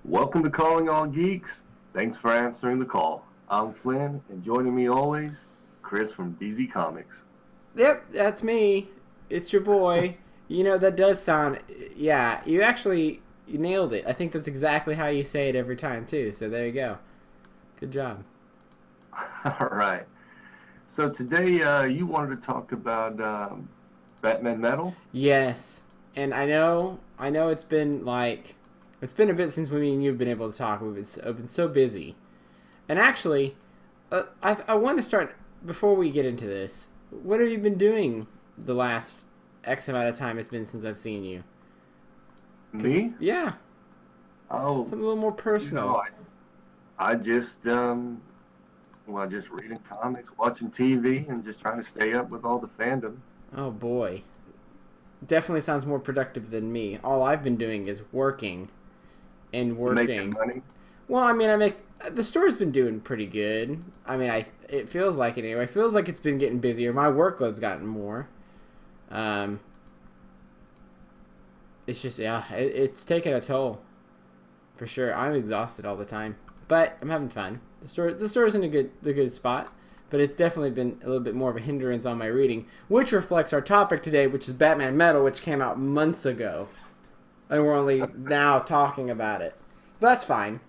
Welcome to Calling All Geeks. Thanks for answering the call. I'm Flynn, and joining me always, Chris from DZ Comics. Yep, that's me. It's your boy. You know, that does sound... Yeah, you nailed it. I think that's exactly how you say it every time, too. So there you go. Good job. All right. So today you wanted to talk about Batman Metal? Yes. And I know it's been it's been a bit since me and you've been able to talk. I've been so busy. And actually, I want to start, before we get into this, what have you been doing the last X amount of time it's been since I've seen you? Me? Yeah. Oh, Something a little more personal. you know, I just just reading comics, watching TV, and just trying to stay up with all the fandom. Oh boy. Definitely sounds more productive than me. All I've been doing is working and Making working. money. Well, the store's been doing pretty good. It feels like it anyway. It feels like it's been getting busier. My workload's gotten more. It's just, yeah, it's taken a toll for sure. I'm exhausted all the time, but I'm having fun. The store's in the good spot, but it's definitely been a little bit more of a hindrance on my reading, which reflects our topic today, which is Batman Metal, which came out months ago, and we're only now talking about it. But that's fine.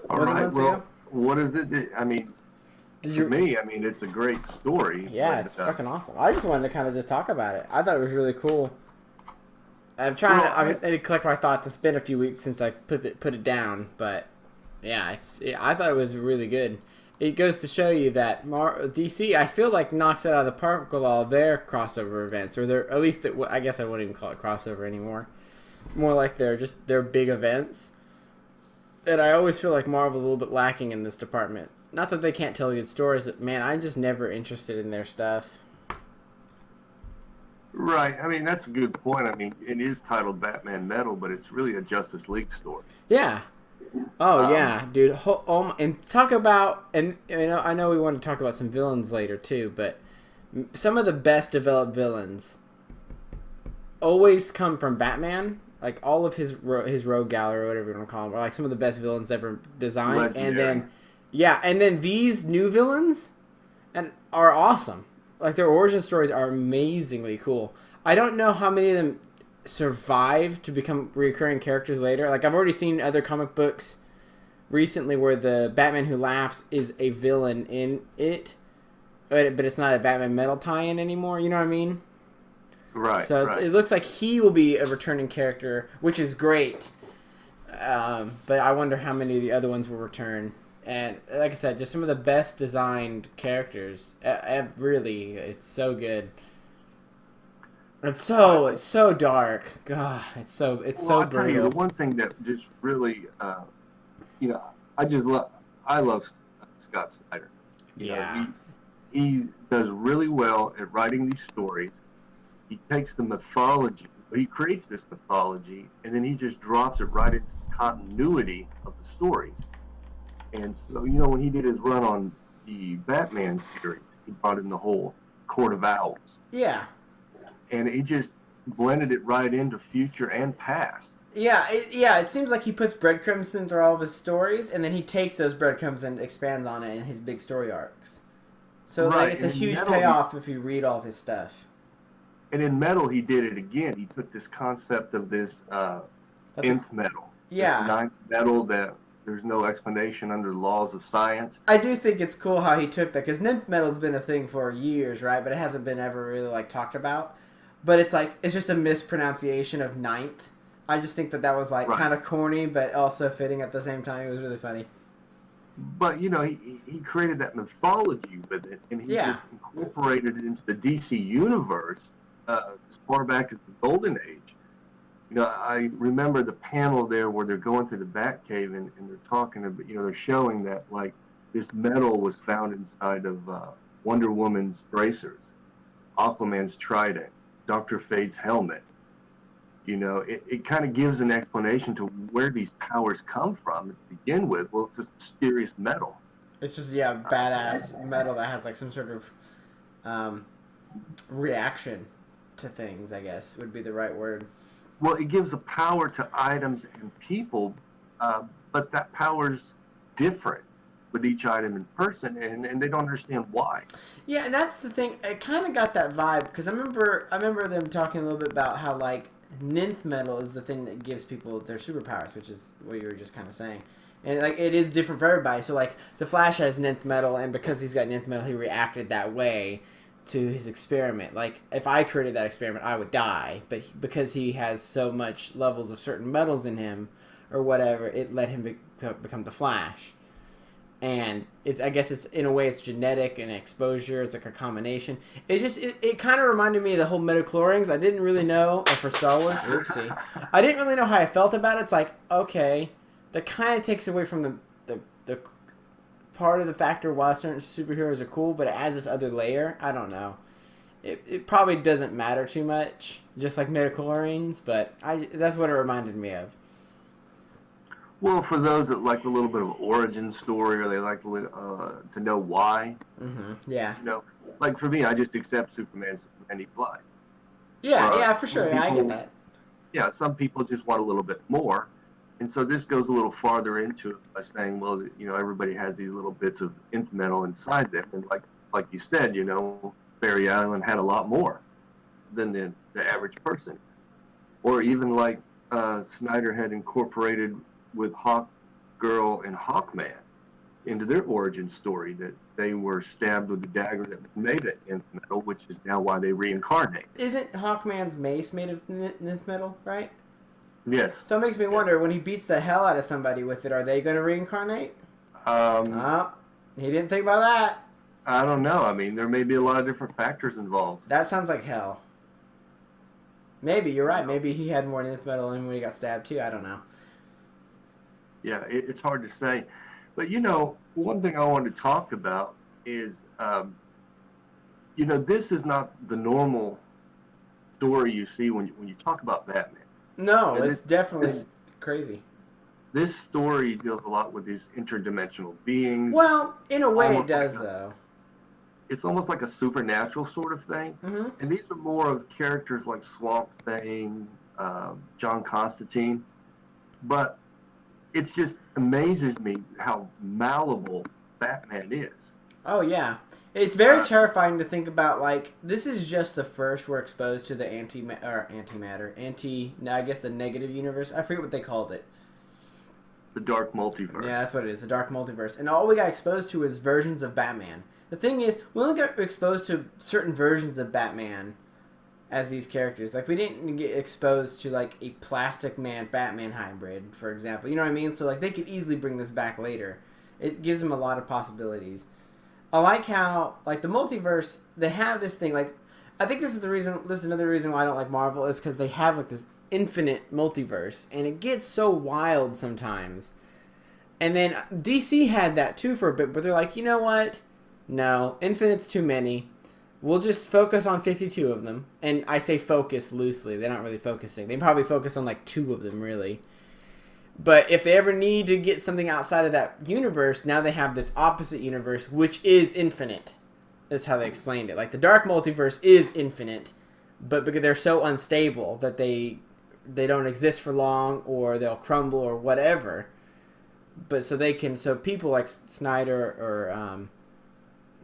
All Was it right. months Well, ago? what is it? For me, it's a great story. Yeah, but, it's fucking awesome. I just wanted to kind of just talk about it. I thought it was really cool. I'm trying Well, I need to collect my thoughts. It's been a few weeks since I put it down, but yeah, I thought it was really good. It goes to show you that DC, I feel like, knocks it out of the park with all their crossover events, or at least I guess I wouldn't even call it crossover anymore. More like their big events. And I always feel like Marvel's a little bit lacking in this department. Not that they can't tell good stories, but man, I'm just never interested in their stuff. Right. That's a good point. It is titled Batman Metal, but it's really a Justice League story. Yeah. Oh Um, yeah, dude. And talk about, and I know we want to talk about some villains later too, but some of the best developed villains always come from Batman. Like all of his rogue gallery, or whatever you want to call them, are like some of the best villains ever designed. Legendary. And then these new villains are awesome. Like their origin stories are amazingly cool. I don't know how many of them survive to become recurring characters later. Like I've already seen other comic books recently where the Batman Who Laughs is a villain in it, but it's not a Batman Metal tie-in anymore. You know what I mean? Right. So right. it looks like he will be a returning character, which is great. But I wonder how many of the other ones will return. And like I said, just some of the best designed characters. Really, it's so good. It's so dark. God, it's so I'll tell you, brutal. the one thing that just really, I love Scott Snyder. Yeah. He does really well at writing these stories. He takes the mythology, he creates this mythology, and then he just drops it right into the continuity of the stories. And so, when he did his run on the Batman series, he brought in the whole Court of Owls. Yeah. And he just blended it right into future and past. Yeah, it seems like he puts breadcrumbs in through all of his stories, and then he takes those breadcrumbs and expands on it in his big story arcs. So Right. it's a And in huge Metal, payoff if you read all of his stuff. And in Metal, he did it again. He took this concept of this nth metal. Yeah. This ninth metal that there's no explanation under the laws of science. I do think it's cool how he took that, because ninth metal's been a thing for years, right? But it hasn't been ever really talked about. But it's just a mispronunciation of ninth. I just think that was Right. kind of corny, but also fitting at the same time. It was really funny. But, he created that mythology with it, and he Yeah. just incorporated it into the DC universe as far back as the Golden Age. I remember the panel there where they're going through the Batcave and they're talking about, they're showing that, this metal was found inside of Wonder Woman's bracers, Aquaman's trident, Dr. Fate's helmet. It kind of gives an explanation to where these powers come from to begin with. Well, it's this mysterious metal. It's just, badass metal that has some sort of reaction to things, I guess, would be the right word. Well, it gives a power to items and people, but that power's different with each item and person, and they don't understand why. Yeah, and that's the thing. I kind of got that vibe because I remember them talking a little bit about how like nth metal is the thing that gives people their superpowers, which is what you were just kind of saying. And like it is different for everybody. So like the Flash has nth metal, and because he's got nth metal, he reacted that way to his experiment. Like if I created that experiment, I would die. But because he has so much levels of certain metals in him, or whatever, it let him become the Flash. And it's, I guess it's in a way it's genetic and exposure. It's like a combination. It kind of reminded me of the whole midichlorians. I didn't really know for Star Wars. Oopsie, I didn't really know how I felt about it. It's like, okay, that kind of takes away from the part of the factor why certain superheroes are cool, but it adds this other layer. I don't know. It probably doesn't matter too much, just like midichlorians, but that's what it reminded me of. Well, for those that like a little bit of origin story, or they like to know why, Yeah. like for me, I just accept Superman's any fly. Yeah, for sure. Yeah, I get that. Yeah, some people just want a little bit more, and so this goes a little farther into it by saying, well, everybody has these little bits of nth metal inside them, and like you said, Barry Allen had a lot more than the average person, or even like Snyder had incorporated with Hawkgirl and Hawkman into their origin story, that they were stabbed with a dagger that was made of nth metal, which is now why they reincarnate. Isn't Hawkman's mace made of nth metal, right? Yes. So it makes me wonder, when he beats the hell out of somebody with it, are they going to reincarnate? He didn't think about that. I don't know. I mean, there may be a lot of different factors involved. That sounds like hell. Maybe, you're right. Maybe he had more nth metal in when he got stabbed too. I don't know. Yeah, it's hard to say. But, one thing I wanted to talk about is, this is not the normal story you see when you talk about Batman. No, it's definitely crazy. This story deals a lot with these interdimensional beings. Well, in a way it does, though. It's almost like a supernatural sort of thing. Mm-hmm. And these are more of characters like Swamp Thing, John Constantine. But it just amazes me how malleable Batman is. Oh, yeah. It's very terrifying to think about, like, this is just the first we're exposed to the I guess the negative universe. I forget what they called it. The Dark Multiverse. Yeah, that's what it is, the Dark Multiverse. And all we got exposed to is versions of Batman. The thing is, we only got exposed to certain versions of Batman as these characters. Like, we didn't get exposed to, like, a Plastic Man Batman hybrid, for example. You know what I mean? So, like, they could easily bring this back later. It gives them a lot of possibilities. I like how, like, the multiverse, they have this thing, like, I think this is another reason why I don't like Marvel, is because they have, like, this infinite multiverse, and it gets so wild sometimes. And then DC had that, too, for a bit, but they're like, you know what? No, infinite's too many. We'll just focus on 52 of them. And I say focus loosely. They're not really focusing. They probably focus on like 2 of them, really. But if they ever need to get something outside of that universe, now they have this opposite universe, which is infinite. That's how they explained it. Like, the Dark Multiverse is infinite, but because they're so unstable that they don't exist for long, or they'll crumble or whatever. But so people like Snyder or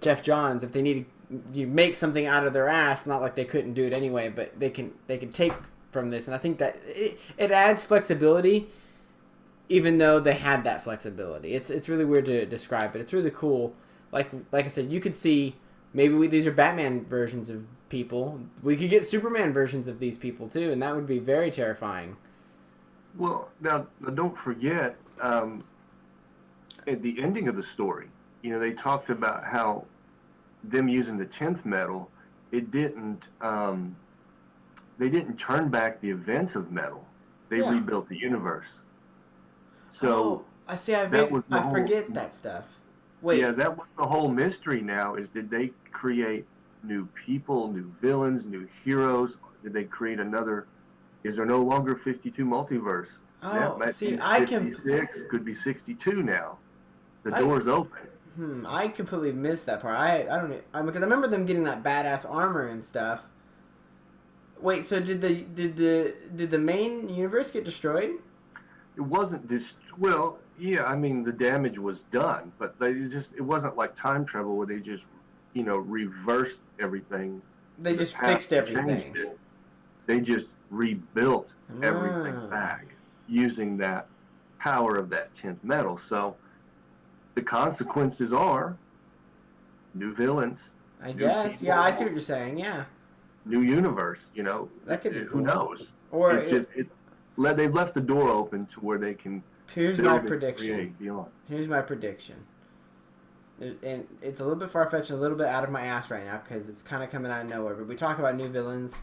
Jeff Johns, if they need to make something out of their ass, not like they couldn't do it anyway, but they can take from this. And I think that it adds flexibility, even though they had that flexibility. It's really weird to describe, but it's really cool. Like I said, you could see maybe these are Batman versions of people. We could get Superman versions of these people too, and that would be very terrifying. Well, now don't forget, at the ending of the story, they talked about how them using the 10th metal, it didn't they didn't turn back the events of metal. They rebuilt the universe. So I see. I forget that stuff. Wait. Yeah, that was the whole mystery now, is did they create new people, new villains, new heroes? Did they create another? Is there no longer 52 multiverse? Oh, see, 56, could be 62 now. The door's open. I completely missed that part. I don't know, because I remember them getting that badass armor and stuff. Wait, so did the main universe get destroyed? It wasn't just well, yeah. I mean, the damage was done, but it wasn't like time travel where they just reversed everything They in the just past fixed and changed everything. it. They just rebuilt everything Ah, back using that power of that 10th metal. So the consequences are new villains, I new guess. Yeah, I see people, what you're saying. Yeah, new universe. that could be Who cool. knows? Or They've left the door open to where they can here's my build and prediction. create beyond. Here's my prediction. And it's a little bit far fetched, and a little bit out of my ass right now because it's kind of coming out of nowhere. But we talk about new villains,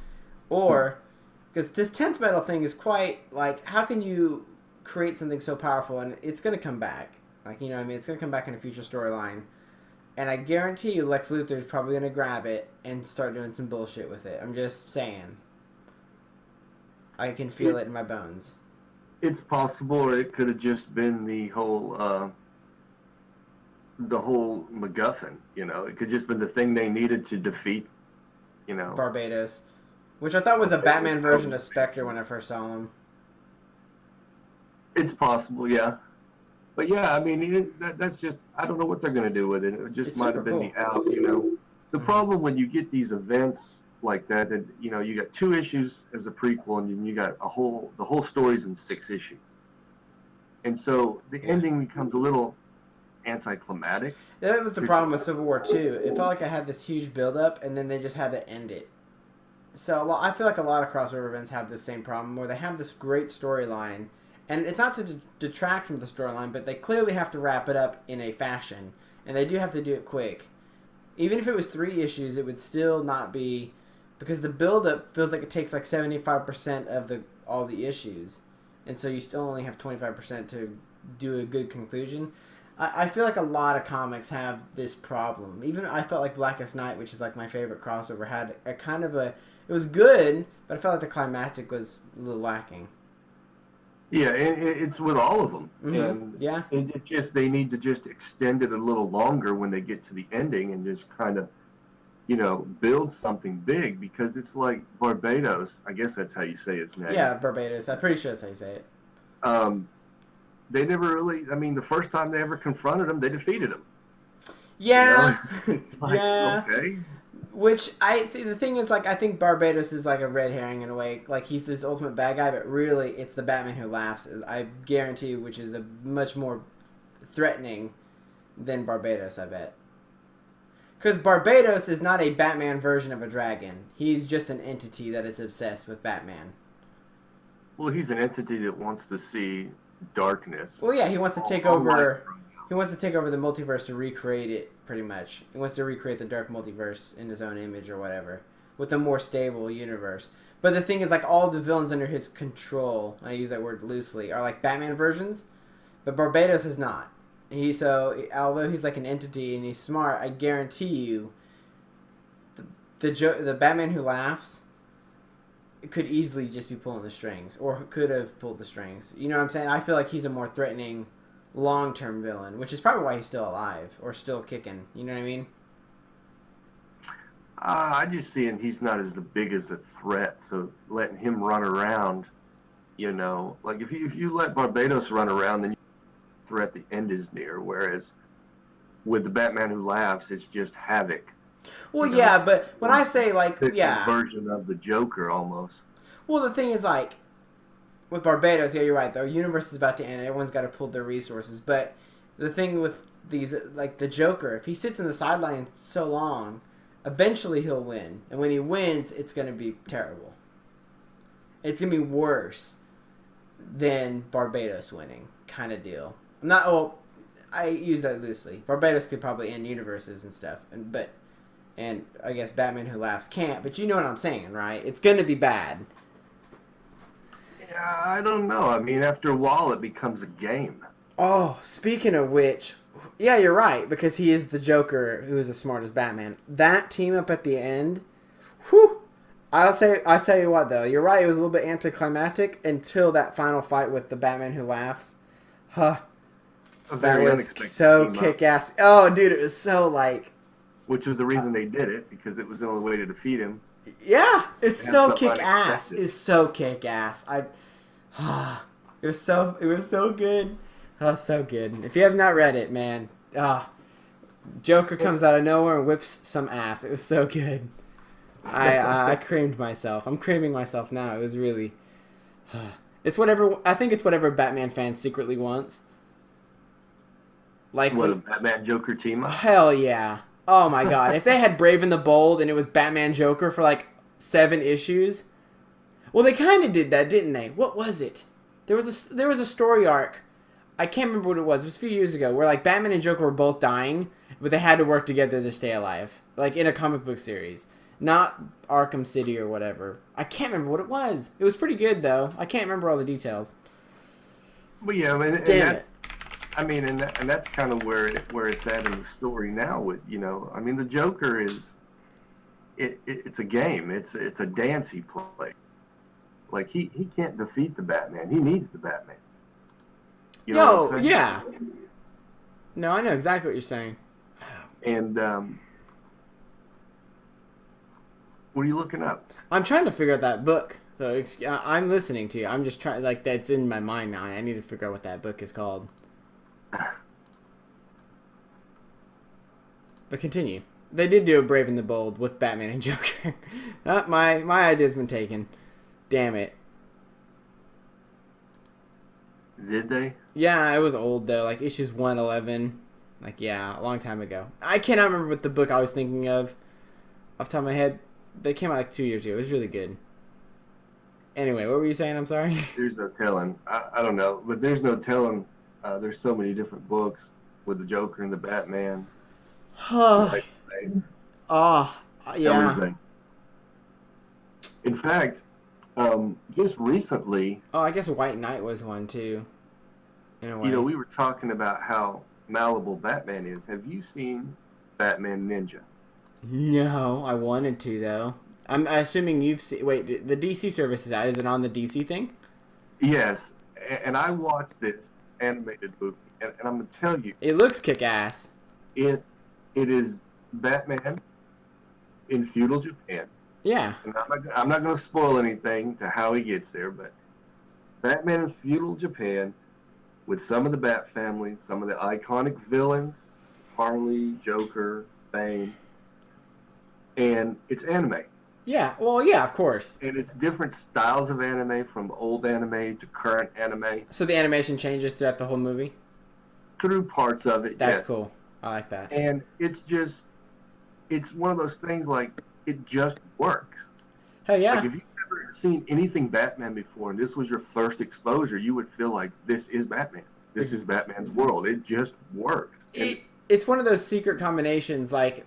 or because this 10th metal thing is quite like, how can you create something so powerful and it's gonna come back? Like, you know what I mean? It's gonna come back in a future storyline, and I guarantee you, Lex Luthor is probably gonna grab it and start doing some bullshit with it. I'm just saying. I can feel it in my bones. It's possible, or it could have just been the whole MacGuffin. It could just been the thing they needed to defeat. Barbados, which I thought was a Batman version of Spectre when I first saw him. It's possible, yeah. But yeah, I mean, that's just I don't know what they're going to do with it. It just It's might super have been cool. the out. The problem when you get these events like that, and you got 2 issues as a prequel, and then you got the whole story's in 6 issues, and so the Yeah. ending becomes a little anticlimactic. That was the problem with Civil War 2. It felt like I had this huge build-up, and then they just had to end it. So I feel like a lot of crossover events have this same problem, where they have this great storyline, and it's not to detract from the storyline, but they clearly have to wrap it up in a fashion, and they do have to do it quick. Even if it was 3 issues, it would still not be, because the build-up feels like it takes like 75% of all the issues, and so you still only have 25% to do a good conclusion. I feel like a lot of comics have this problem. Even I felt like Blackest Night, which is like my favorite crossover, had a kind of a... It was good, but I felt like the climactic was a little lacking. Yeah, it's with all of them, Mm-hmm. and Yeah. it just they need to just extend it a little longer when they get to the ending and just kind of build something big, because it's like Barbados. I guess that's how you say its name. Yeah, Barbados. I'm pretty sure that's how you say it. Um, they never really. I mean, the first time they ever confronted him, they defeated him. Yeah. It's like, Yeah. okay. Which the thing is, like, I think Barbados is like a red herring in a way. Like, he's this ultimate bad guy, but really it's the Batman Who Laughs, I guarantee you, which is a much more threatening than Barbados, I bet. Because Barbados is not a Batman version of a dragon. He's just an entity that is obsessed with Batman. Well, he's an entity that wants to see darkness. Well, yeah, he wants to take all over. life. He wants to take over the multiverse to recreate it, pretty much. He wants to recreate the dark multiverse in his own image or whatever, with a more stable universe. But the thing is, like, all the villains under his control, I use that word loosely, are like Batman versions, but Barbados is not. Although he's like an entity and he's smart, I guarantee you, the Batman Who Laughs could easily just be pulling the strings, or could have pulled the strings. You know what I'm saying? I feel like he's a more threatening long-term villain, which is probably why he's still alive or still kicking. You know what I mean? I just see, and he's not as big as a threat. So letting him run around, like if you let Barbados run around, then the threat the end is near. Whereas with the Batman Who Laughs, it's just havoc. Well, yeah, but when I say, like, yeah, version of the Joker almost. well, the thing is, like, with Barbados, yeah, you're right. The universe is about to end. Everyone's got to pull their resources. But the thing with these, like the Joker, if he sits in the sideline so long, eventually he'll win. And when he wins, it's going to be terrible. It's going to be worse than Barbados winning, kind of deal. I use that loosely. Barbados could probably end universes and stuff, and I guess Batman Who Laughs can't. But you know what I'm saying, right? It's going to be bad. Yeah, I don't know. I mean, after a while, it becomes a game. Oh, speaking of which, yeah, you're right, because he is the Joker who is as smart as Batman. That team up at the end, whew. I'll tell you what though, you're right, it was a little bit anticlimactic until that final fight with the Batman Who Laughs. Huh. That was so kick-ass. Oh, dude, it was so like... Which was the reason they did it, because it was the only way to defeat him. Yeah, it's And so so kick ass. unexpected. It's so kick ass. It was so good. Oh, so good. If you have not read it, man, Joker comes out of nowhere and whips some ass. It was so good. I creamed myself. I'm creaming myself now. It was really. It's whatever. I think it's whatever Batman fan secretly wants. Like What, a when, Batman Joker team up? hell yeah. Oh my god. If they had Brave and the Bold and it was Batman Joker for like 7 issues. Well, they kind of did that, didn't they? What was it? There was a story arc. I can't remember what it was. It was a few years ago where like Batman and Joker were both dying, but they had to work together to stay alive. Like in a comic book series. Not Arkham City or whatever. I can't remember what it was. It was pretty good though. I can't remember all the details. But yeah, I mean, and Damn that's, I mean, and that's kind of where it's at in the story now. With I mean, the Joker is it's a game. It's a dance he plays. Like he can't defeat the Batman. He needs the Batman. You know what Yo, I'm saying? yeah. No, I know exactly what you're saying. And what are you looking up? I'm trying to figure out that book. So I'm listening to you. I'm just trying, like, that's in my mind now. I need to figure out what that book is called. But continue. They did do a Brave and the Bold with Batman and Joker. My idea's been taken. Damn it. Did they? Yeah, it was old though. Like issues 111. Like yeah, a long time ago. I cannot remember what the book I was thinking of off the top of my head. They came out like 2 years ago. It was really good. Anyway, what were you saying? I'm sorry. There's no telling. I don't know, but there's no telling. There's so many different books with the Joker and the Batman. Like, Yeah. everything. In fact, just recently, Oh, I guess White Knight was one too. In a way. we were talking about how malleable Batman is. Have you seen Batman Ninja? No, I wanted to though. I'm assuming you've seen. Wait, the DC service is out. Is it on the DC thing? Yes, and I watched this animated movie, and I'm gonna tell you, It looks kick ass. it is Batman in feudal Japan. Yeah. And I'm not going to spoil anything to how he gets there, but Batman in feudal Japan with some of the Bat family, some of the iconic villains, Harley, Joker, Bane, and it's anime. Yeah. Well, yeah, of course. And it's different styles of anime, from old anime to current anime, So the animation changes throughout the whole movie. through parts of it. That's yes. cool. I like that. And it's one of those things, like, it just works. Hell yeah. Like, if you've never seen anything Batman before and this was your first exposure, you would feel like this is Batman. This is Batman's world. It just works. It's one of those secret combinations. Like,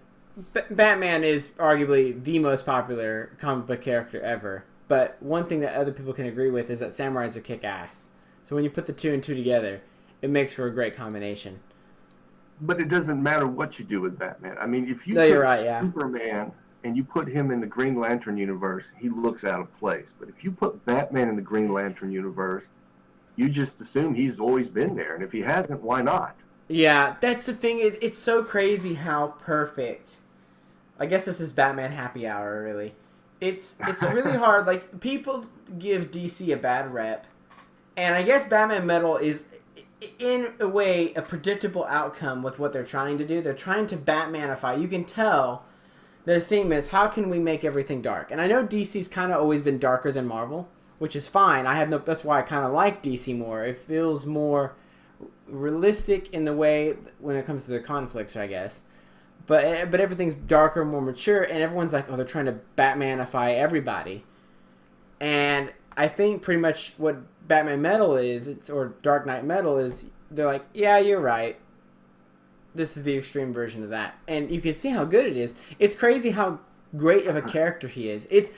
Batman is arguably the most popular comic book character ever. But one thing that other people can agree with is that samurais are kick ass. So when you put the 2 and 2 together, it makes for a great combination. But it doesn't matter what you do with Batman. I mean, if you No, you're put right, yeah. Superman and you put him in the Green Lantern universe, he looks out of place. But if you put Batman in the Green Lantern universe, you just assume he's always been there. And if he hasn't, why not? Yeah, that's the thing. Is it's so crazy how perfect. I guess this is Batman happy hour, really. It's really hard. Like, people give DC a bad rep, and I guess Batman Metal is, in a way, a predictable outcome with what they're trying to do. They're trying to Batmanify. You can tell the theme is, how can we make everything dark? And I know DC's kind of always been darker than Marvel, which is fine. That's why I kind of like DC more. It feels more realistic in the way when it comes to the conflicts, I guess. But everything's darker, more mature, and everyone's like, oh, they're trying to Batmanify everybody. And I think pretty much what Batman Metal is, or Dark Knight Metal is, they're like, yeah, you're right. This is the extreme version of that. And you can see how good it is. It's crazy how great of a character he is. It's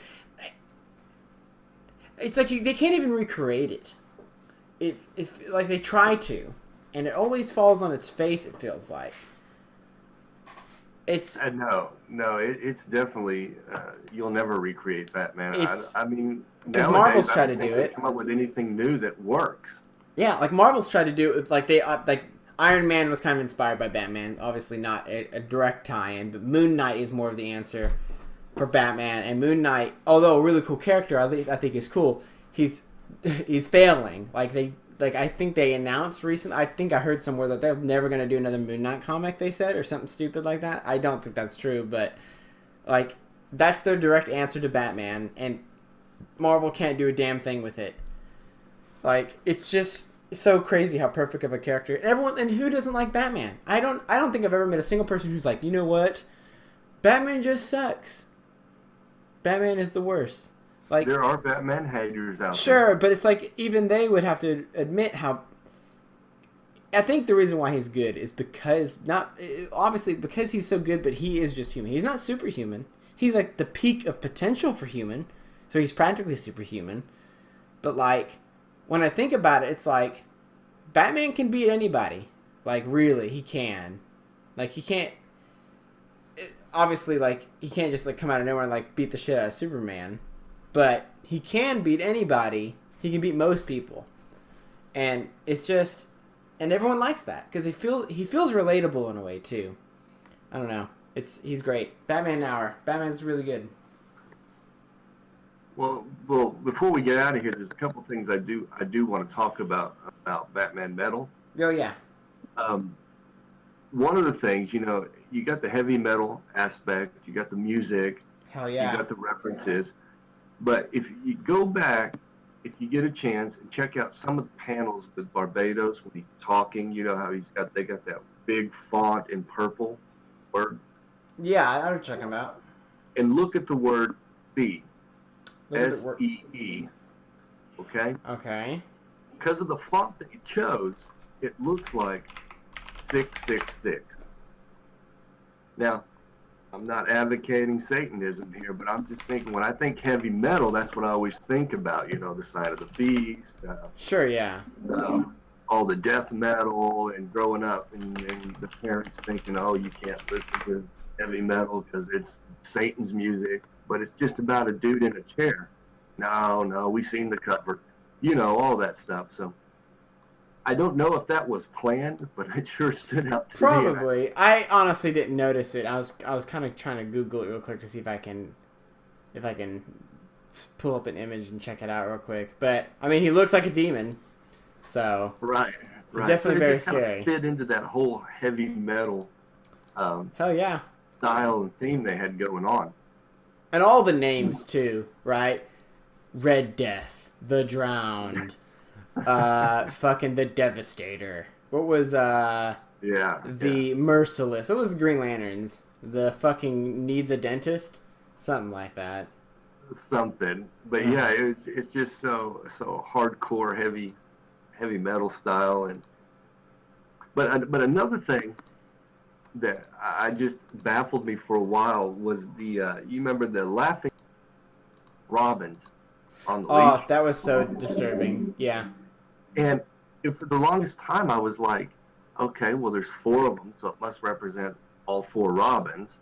like they can't even recreate it. If like they try to, and it always falls on its face, it feels like. It's it's definitely you'll never recreate Batman. I mean, because nowadays, Marvel's I tried don't to do think it. they come up with anything new that works. Yeah, like Marvel's tried to do it. Like they like Iron Man was kind of inspired by Batman. Obviously not a direct tie-in, but Moon Knight is more of the answer. for Batman, and Moon Knight, although a really cool character, I think is cool. He's failing. I think they announced recently. I think I heard somewhere that they're never gonna do another Moon Knight comic. They said, or something stupid like that. I don't think that's true, but like that's their direct answer to Batman, and Marvel can't do a damn thing with it. Like it's just so crazy how perfect of a character. And who doesn't like Batman? I don't think I've ever met a single person who's like, you know what, Batman just sucks. Batman is the worst. Like there are Batman haters out there. Sure, but it's like even they would have to admit how. I think the reason why he's good is because obviously because he's so good, but he is just human. He's not superhuman. He's like the peak of potential for human, so he's practically superhuman. But like when I think about it, it's like Batman can beat anybody. Like really, he can. Like he can't. Obviously, like he can't just like come out of nowhere and like beat the shit out of Superman. But he can beat anybody. He can beat most people, and it's just, and everyone likes that because he feels relatable in a way too. I don't know. He's great. Batman's really good. Well, before we get out of here, there's a couple things I do want to talk about Batman metal. Oh yeah. One of the things, you got the heavy metal aspect, you got the music, Hell yeah, you got the references. But if you go back, if you get a chance, and check out some of the panels with Barbados when he's talking, you know how they got that big font in purple word. Yeah, I know what you're talking about. And look at the word C. S-E-E. Okay? Okay. Because of the font that you chose, it looks like 666. Now, I'm not advocating Satanism here, but I'm just thinking, when I think heavy metal, that's what I always think about, the Sign of the Beast. Sure, yeah. All the death metal, and growing up, and the parents thinking, oh, you can't listen to heavy metal because it's Satan's music, but it's just about a dude in a chair. No, we seen the cover. All that stuff. So I don't know if that was planned, but it sure stood out to me. Probably. I honestly didn't notice it. I was kind of trying to Google it real quick to see if I can pull up an image and check it out real quick. But I mean, he looks like a demon, so right. It's definitely very scary. Fit into that whole heavy metal. Hell yeah. Style and theme they had going on, and all the names too, right? Red Death, the Drowned. Fucking the Devastator. What was the Merciless? What was Green Lanterns? The fucking Needs a Dentist, something like that. Something, but yeah, it's just so hardcore, heavy metal style, and but another thing that I just baffled me for a while was you remember the laughing Robins on the leash? That was so disturbing. Yeah. And for the longest time, I was like, okay, well, there's 4 of them, so it must represent all 4 Robins.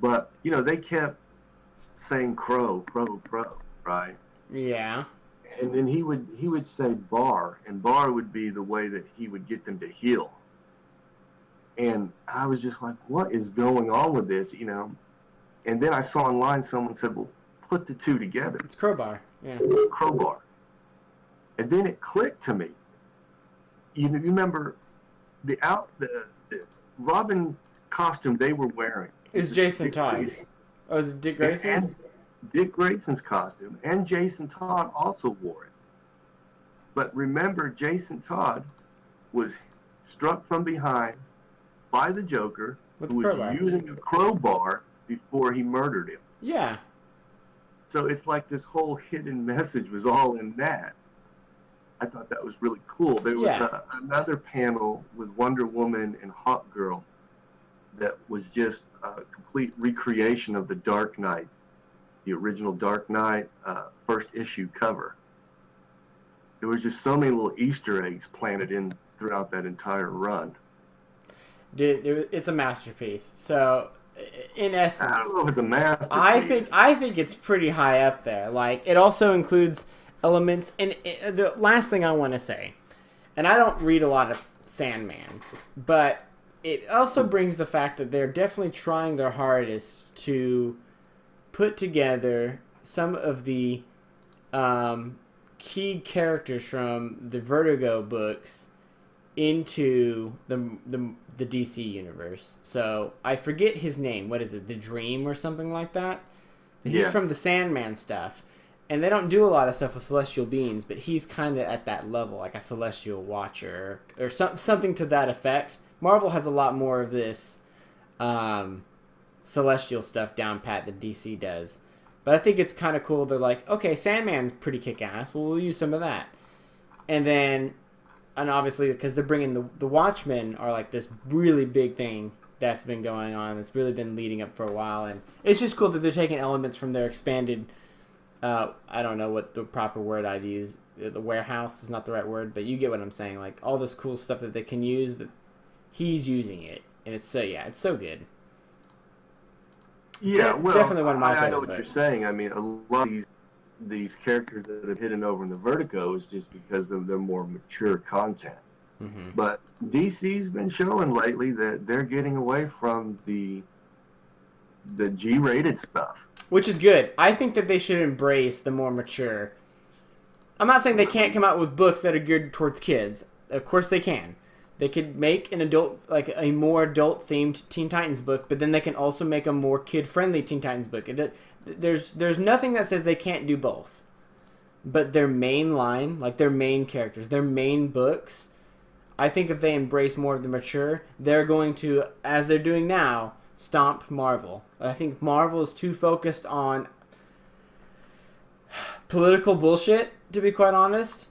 But, they kept saying crow, right? Yeah. And then he would say bar, and bar would be the way that he would get them to heal. And I was just like, what is going on with this, And then I saw online someone said, well, put the 2 together. It's crowbar. Yeah. Crowbar. And then it clicked to me. You remember the Robin costume they were wearing is Jason Todd's. Oh, is it Dick Grayson's? And Dick Grayson's costume, and Jason Todd also wore it. But remember, Jason Todd was struck from behind by the Joker, who was using a crowbar before he murdered him. Yeah. So it's like this whole hidden message was all in that. I thought that was really cool. There was another panel with Wonder Woman and Hawk Girl that was just a complete recreation of the Dark Knight, the original Dark Knight first issue cover. There was just so many little Easter eggs planted in throughout that entire run. It's a masterpiece. So, in essence, I don't know if it's a masterpiece. I think it's pretty high up there. Like, it also includes elements, and the last thing I want to say, and I don't read a lot of Sandman, but it also brings the fact that they're definitely trying their hardest to put together some of the key characters from the Vertigo books into the DC universe. So I forget his name. What is it? The Dream or something like that? He's from the Sandman stuff. And they don't do a lot of stuff with celestial beings, but he's kind of at that level, like a celestial watcher or something to that effect. Marvel has a lot more of this celestial stuff down pat than DC does. But I think it's kind of cool. They're like, okay, Sandman's pretty kick-ass. Well, we'll use some of that. And obviously, because they're bringing the Watchmen are like this really big thing that's been going on. It's really been leading up for a while. And it's just cool that they're taking elements from their expanded... I don't know what the proper word I'd use. The warehouse is not the right word, but you get what I'm saying. Like, all this cool stuff that they can use, that he's using it. And it's so good. Yeah, well, definitely one of my favorite I know what books. you're saying. I mean, a lot of these characters that have hidden over in the Vertigo is just because of their more mature content. Mm-hmm. But DC's been showing lately that they're getting away from the G-rated stuff. Which is good. I think that they should embrace the more mature. I'm not saying they can't come out with books that are geared towards kids. Of course they can. They could make an adult, like a more adult-themed Teen Titans book, but then they can also make a more kid-friendly Teen Titans book. There's nothing that says they can't do both. But their main line, like their main characters, their main books, I think if they embrace more of the mature, they're going to, as they're doing now, stomp Marvel. I think Marvel is too focused on political bullshit, to be quite honest,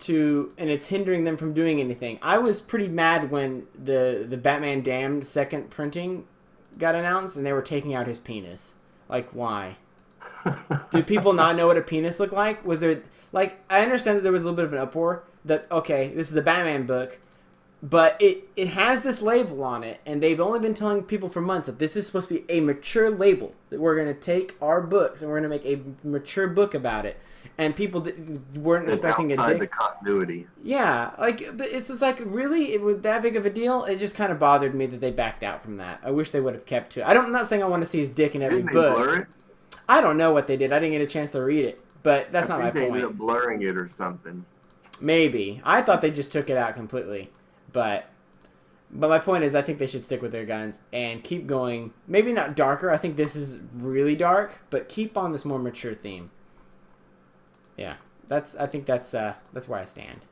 and it's hindering them from doing anything. I was pretty mad when the Batman Damned second printing got announced and they were taking out his penis. Like, why? Do people not know what a penis looked like? Was there, like, I understand that there was a little bit of an uproar that, okay, this is a Batman book, but it has this label on it, and they've only been telling people for months that this is supposed to be a mature label, that we're going to take our books and we're going to make a mature book about it. And people weren't expecting outside the continuity. Yeah, like, but it's just like, really? It was that big of a deal? It just kind of bothered me that they backed out from that. I wish they would have kept to it. I'm not saying I want to see his dick in every Didn't book. they blur it? I don't know what they did. I didn't get a chance to read it, but that's not my I think they ended point. up blurring it or something. Maybe. I thought they just took it out completely. But my point is, I think they should stick with their guns and keep going. Maybe not darker. I think this is really dark, but keep on this more mature theme. Yeah, I think that's where I stand.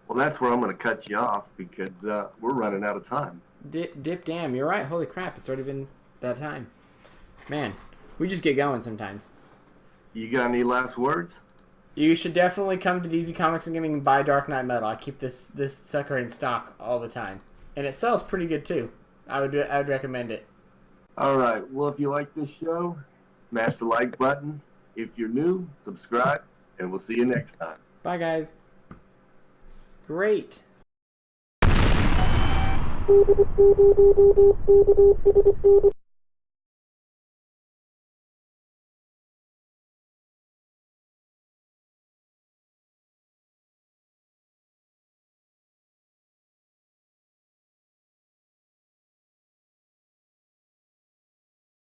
Well, that's where I'm going to cut you off because we're running out of time. Dip damn, you're right. Holy crap, it's already been that time. Man, we just get going sometimes. You got any last words? You should definitely come to DZ Comics and Gaming and buy Dark Knight Metal. I keep this sucker in stock all the time, and it sells pretty good too. I would recommend it. All right. Well, if you like this show, smash the like button. If you're new, subscribe, and we'll see you next time. Bye, guys. Great.